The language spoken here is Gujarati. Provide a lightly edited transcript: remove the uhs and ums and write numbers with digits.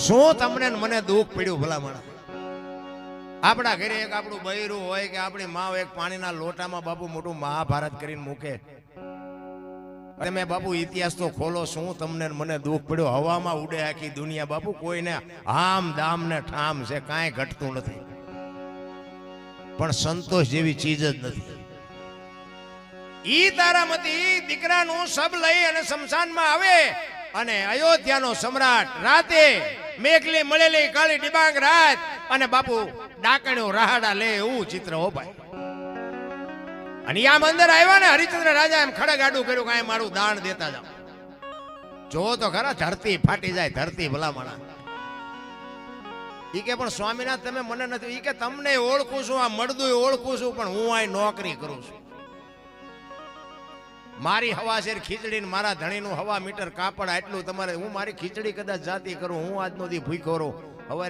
શું તમને ને મને દુઃખ પડ્યું ભલામણ? આપણા ઘરે એક આપણું બૈરું હોય કે આપણી માં એક પાણીના લોટામાં બાપુ મોટું મહાભારત કરીને મૂકે. તમે બાપુ ઇતિહાસ તો ખોલો, શું તમને ને મને દુઃખ પડ્યું? હવામાં ઉડે આખી દુનિયા બાપુ, કોઈને આમ દામ ને ઠામ છે, કાંઈ ઘટતું નથી. પણ સંતોષ જેવી ચીજ જ નથી. ઈ તારામતી દીકરાનું સબ લઈ અને શમશાનમાં આવે અને અયોધ્યાનો સમ્રાટ રાતે મેઘલી મળેલી કાળી ડિબાંગ રાત અને બાપુ ડાકણ્યો રાહડા લે, એવું ચિત્ર હો ભાઈ. અને આમ અંદર આવ્યા ને હરિચંદ્ર રાજા એમ ખડગ આડું કર્યું, કાંઈ મારું દાન દેતા જાવ. જો તો ખરા ધરતી ફાટી જાય, ધરતી ભલામણા. ઈ કે પણ સ્વામિનાથ તમે મને નથી, ઈ કે તમને ઓળખું છું, આ મળદું ઓળખું છું, પણ હું આ નોકરી કરું છું. મારી હવા શેર ખીચડી ને મારા ધણીનું હવા મીટર કાપડ આટલું તમારે, હું મારી ખીચડી કદાચ જાતી કરું, હું આજનો દી ભૂખ્યો રહું. હવે